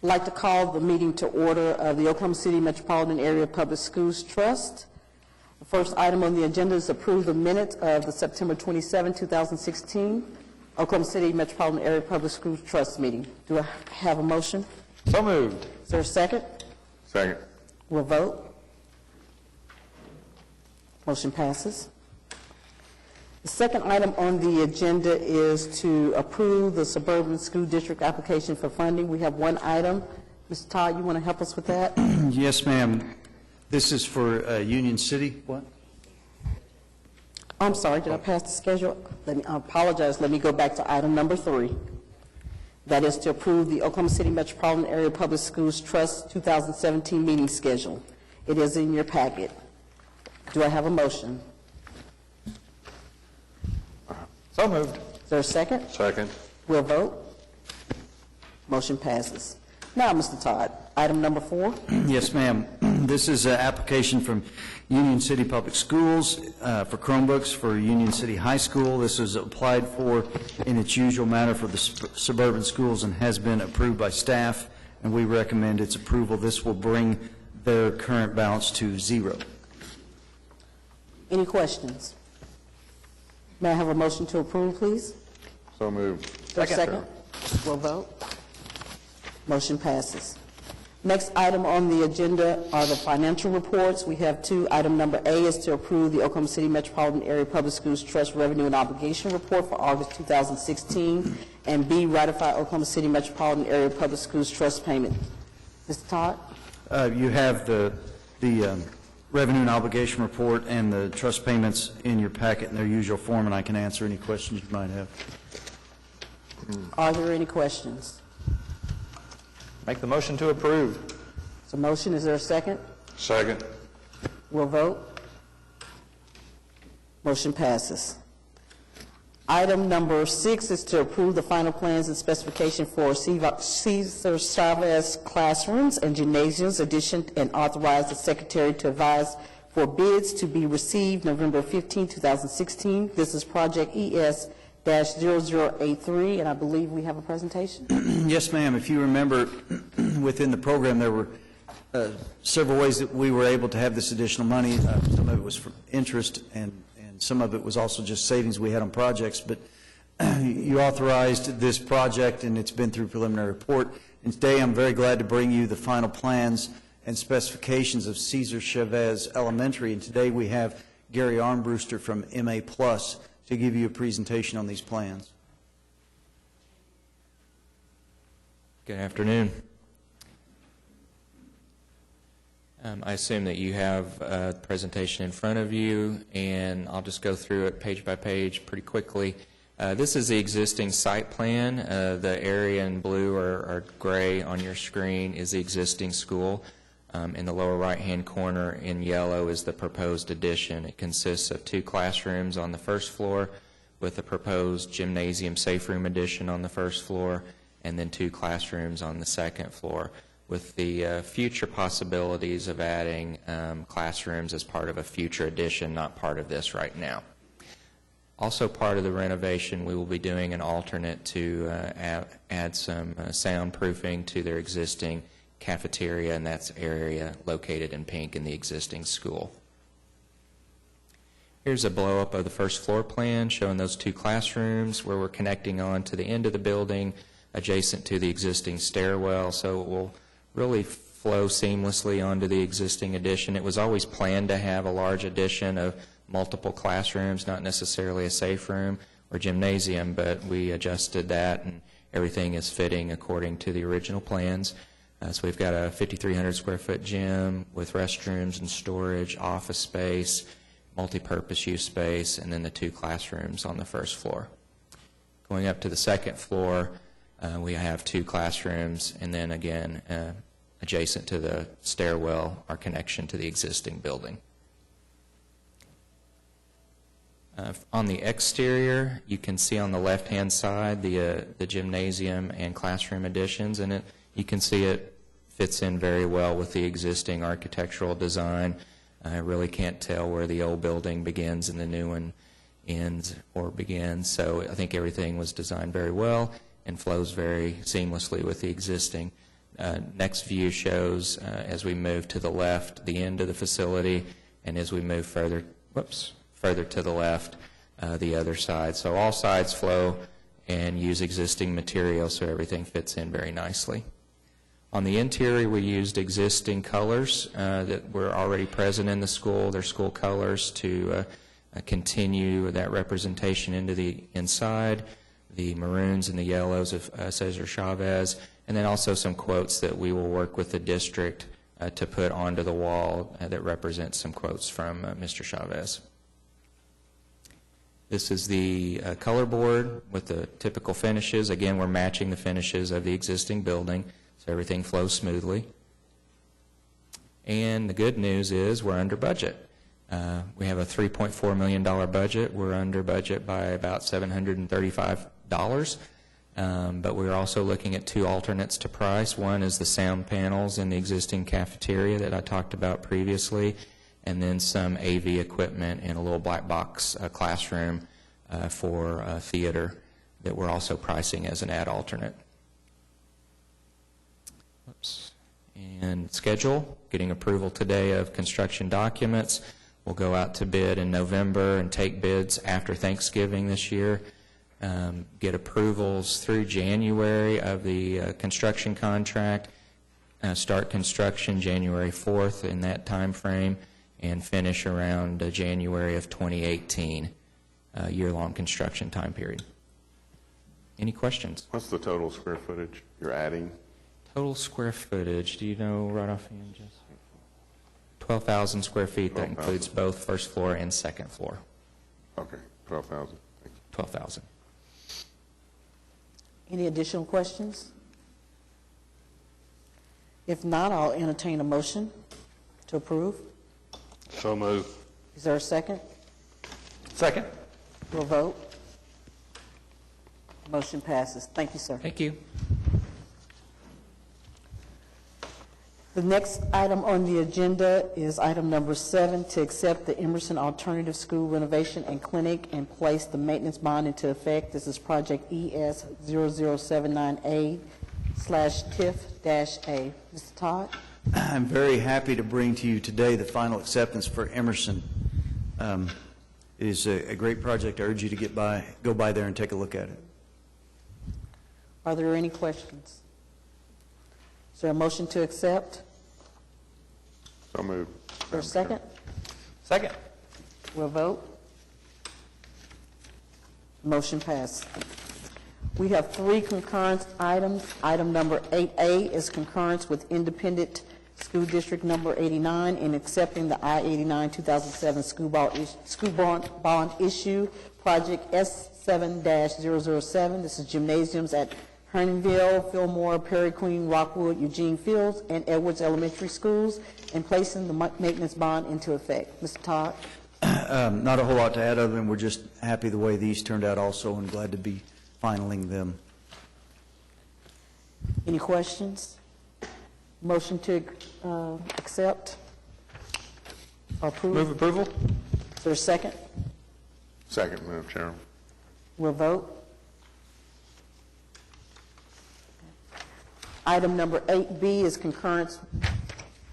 I'd like to call the meeting to order of the Oklahoma City Metropolitan Area Public Schools Trust. The first item on the agenda is approve the minutes of the September 27, 2016 Oklahoma City Metropolitan Area Public Schools Trust meeting. Do I have a motion? So moved. Is there a second? Second. We'll vote. Motion passes. The second item on the agenda is to approve the Suburban School District application for funding. We have one item. Mr. Todd, you want to help us with that? Yes, ma'am. This is for Union City. What? I'm sorry, did I pass the schedule? I apologize. Let me go back to item number 3. That is to approve the Oklahoma City Metropolitan Area Public Schools Trust 2017 meeting schedule. It is in your packet. Do I have a motion? So moved. Is there a second? Second. We'll vote. Motion passes. Now, Mr. Todd, item number 4. Yes, ma'am. This is an application from Union City Public Schools for Chromebooks for Union City High School. This was applied for in its usual manner for the suburban schools and has been approved by staff, and we recommend its approval. This will bring their current balance to 0. Any questions? May I have a motion to approve, please? So moved. Is there a second? We'll vote. Motion passes. Next item on the agenda are the financial reports. We have 2. Item number A is to approve the Oklahoma City Metropolitan Area Public Schools Trust Revenue and Obligation Report for August 2016, and B, ratify Oklahoma City Metropolitan Area Public Schools Trust payment. Mr. Todd? You have the revenue and obligation report and the trust payments in your packet in their usual form, and I can answer any questions you might have. Are there any questions? Make the motion to approve. So motion, is there a second? Second. We'll vote. Motion passes. Item number 6 is to approve the final plans and specification for Cesar Chavez classrooms and gymnasiums addition and authorize the secretary to advise for bids to be received November 15, 2016. This is project ES-0083, and I believe we have a presentation. Yes, ma'am. If you remember, within the program, there were several ways that we were able to have this additional money. Some of it was for interest, and some of it was also just savings we had on projects. But you authorized this project, and it's been through preliminary report. And today, I'm very glad to bring you the final plans and specifications of Cesar Chavez Elementary. And today, we have Gary Armbruster from MA Plus to give you a presentation on these plans. Good afternoon. I assume that you have a presentation in front of you, and I'll just go through it page by page pretty quickly. This is the existing site plan. The area in blue or gray on your screen is the existing school. In the lower right-hand corner in yellow is the proposed addition. It consists of 2 classrooms on the first floor with a proposed gymnasium safe room addition on the first floor, and then 2 classrooms on the second floor, with the future possibilities of adding classrooms as part of a future addition, not part of this right now. Also part of the renovation, we will be doing an alternate to add some soundproofing to their existing cafeteria, and that's area located in pink in the existing school. Here's a blow-up of the first floor plan showing those 2 classrooms where we're connecting on to the end of the building adjacent to the existing stairwell, so it will really flow seamlessly onto the existing addition. It was always planned to have a large addition of multiple classrooms, not necessarily a safe room or gymnasium, but we adjusted that and everything is fitting according to the original plans. So we've got a 5,300 square foot gym with restrooms and storage, office space, multi-purpose use space, and then the 2 classrooms on the first floor. Going up to the second floor, we have 2 classrooms, and then again, adjacent to the stairwell, our connection to the existing building. On the exterior, you can see on the left-hand side the gymnasium and classroom additions, and you can see it fits in very well with the existing architectural design. I really can't tell where the old building begins and the new one ends or begins, so I think everything was designed very well and flows very seamlessly with the existing. next view shows as we move to the left, the end of the facility, and as we move further to the left, the other side. So all sides flow and use existing material, so everything fits in very nicely. On the interior, we used existing colors that were already present in the school. They're school colors to continue that representation into the inside, the maroons and the yellows of Cesar Chavez, and then also some quotes that we will work with the district to put onto the wall that represents some quotes from Mr. Chavez. This is the color board with the typical finishes. Again, we're matching the finishes of the existing building, so everything flows smoothly. And the good news is we're under budget. We have a $3.4 million budget. We're under budget by about $735. But we're also looking at two alternates to price. One is the sound panels in the existing cafeteria that I talked about previously, and then some AV equipment in a little black box classroom for theater that we're also pricing as an ad alternate. Oops. And schedule, getting approval today of construction documents. We'll go out to bid in November and take bids after Thanksgiving this year. Get approvals through January of the construction contract, start construction January 4th in that time frame, and finish around January of 2018, year-long construction time period. Any questions? What's the total square footage you're adding? Total square footage, do you know right offhand, Jesse? 12,000 square feet. That includes both first floor and second floor. Okay, 12,000. Thank you. 12,000. Any additional questions? If not, I'll entertain a motion to approve. So moved. Is there a second? Second. We'll vote. Motion passes. Thank you, sir. Thank you. The next item on the agenda is item number 7, to accept the Emerson Alternative School renovation and clinic and place the maintenance bond into effect. This is project ES0079A/TIF-A. Mr. Todd? I'm very happy to bring to you today the final acceptance for Emerson. It is a great project. I urge you to go by there and take a look at it. Are there any questions? Is there a motion to accept? So moved. Is there a second? Second. We'll vote. Motion passed. We have 3 concurrent items. Item number 8A is concurrence with Independent School District number 89 in accepting the I-89 2007 school bond issue, project S7-007. This is gymnasiums at Herndonville, Fillmore, Perry Queen, Rockwood, Eugene Fields, and Edwards Elementary Schools, and placing the maintenance bond into effect. Mr. Todd? Not a whole lot to add other than we're just happy the way these turned out also and glad to be finaling them. Any questions? Motion to accept or approve? Move approval? Is there a second? Second, Madam Chairman. We'll vote. Item number 8B is concurrence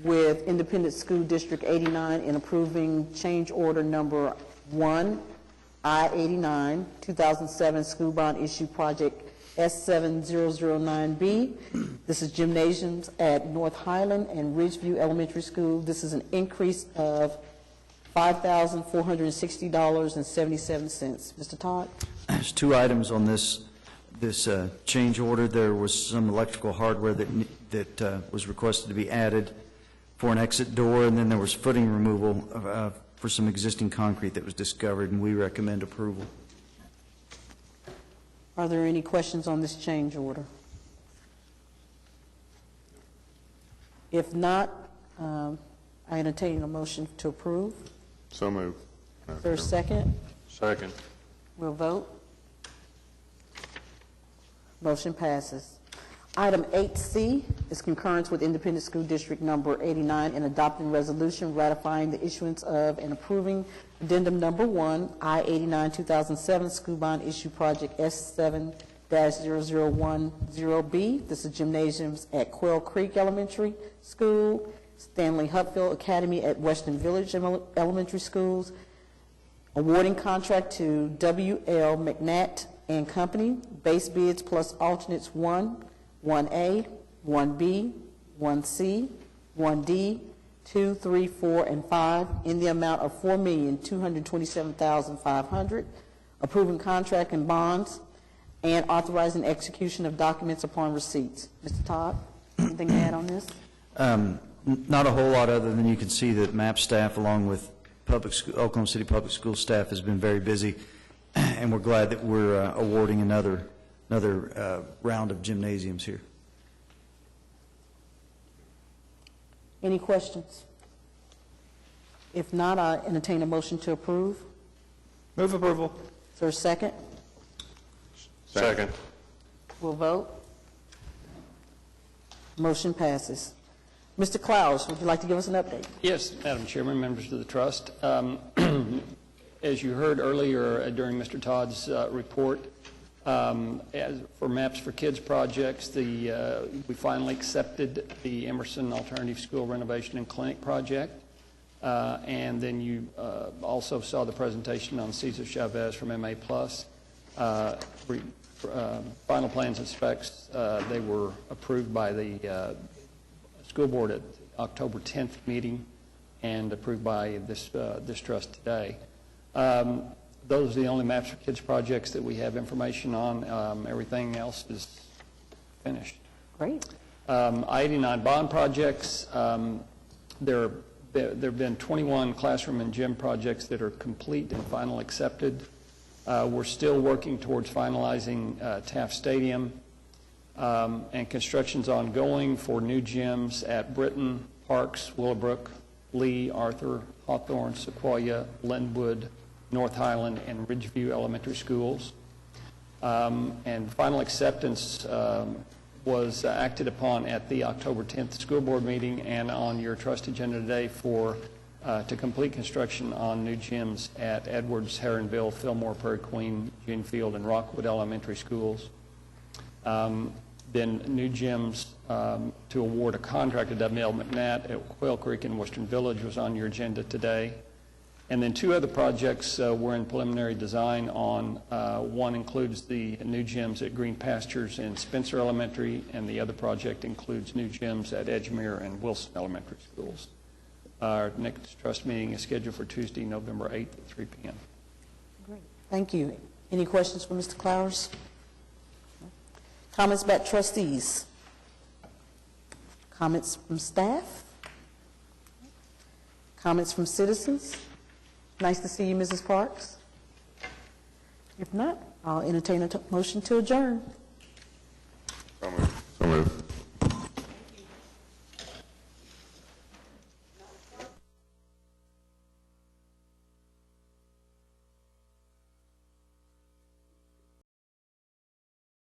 with Independent School District 89 in approving change order number 1, I-89, 2007 school bond issue project S7009B. This is gymnasiums at North Highland and Ridgeview Elementary School. This is an increase of $5,460.77. Mr. Todd? There's 2 items on this change order. There was some electrical hardware that was requested to be added for an exit door, and then there was footing removal for some existing concrete that was discovered, and we recommend approval. Are there any questions on this change order? If not, I entertain a motion to approve. So moved. Is there a second? Second. We'll vote. Motion passes. Item 8C is concurrence with Independent School District number 89 in adopting resolution ratifying the issuance of and approving addendum number 1, I-89 2007 school bond issue project S7-009 20-0010B. This is gymnasiums at Quail Creek Elementary School, Stanley Hutfield Academy at Western Village Elementary Schools, awarding contract to W.L. McNatt and Company, base bids plus alternates 1, 1A, 1B, 1C, 1D, 2, 3, 4, and 5, in the amount of $4,227,500, approving contract and bonds, and authorizing execution of documents upon receipts. Mr. Todd, anything to add on this? Not a whole lot, other than you can see that MAP staff, along with Oklahoma City Public School staff, has been very busy, and we're glad that we're awarding another round of gymnasiums here. Any questions? If not, I entertain a motion to approve. Move approval. Is there a second? Second. We'll vote. Motion passes. Mr. Clowes, would you like to give us an update? Yes, Madam Chairman, members of the trust. As you heard earlier during Mr. Todd's report, as for Maps for Kids projects, we finally accepted the Emerson Alternative School Renovation and Clinic project. And then you also saw the presentation on Cesar Chavez from MA+. Final plans and specs, they were approved by the school board at the October 10th meeting and approved by this trust today. Those are the only Maps for Kids projects that we have information on. Everything else is finished. Great. I-89 bond projects, there have been 21 classroom and gym projects that are complete and final accepted. We're still working towards finalizing Taft Stadium, and construction's ongoing for new gyms at Britton, Parks, Willowbrook, Lee, Arthur, Hawthorne, Sequoia, Linwood, North Highland, and Ridgeview Elementary Schools. And final acceptance was acted upon at the October 10th school board meeting and on your trust agenda today to complete construction on new gyms at Edwards, Heronville, Fillmore, Prairie Queen, Greenfield, and Rockwood Elementary Schools. Then new gyms to award a contract to W.L. McNatt at Quail Creek and Western Village was on your agenda today. And then two other projects we're in preliminary design on. One includes the new gyms at Green Pastures and Spencer Elementary, and the other project includes new gyms at Edgemere and Wilson Elementary Schools. Our next trust meeting is scheduled for Tuesday, November 8th at 3 p.m. Great. Thank you. Any questions for Mr. Clowes? Comments by trustees? Comments from staff? Comments from citizens? Nice to see you, Mrs. Parks. If not, I'll entertain a motion to adjourn. So moved.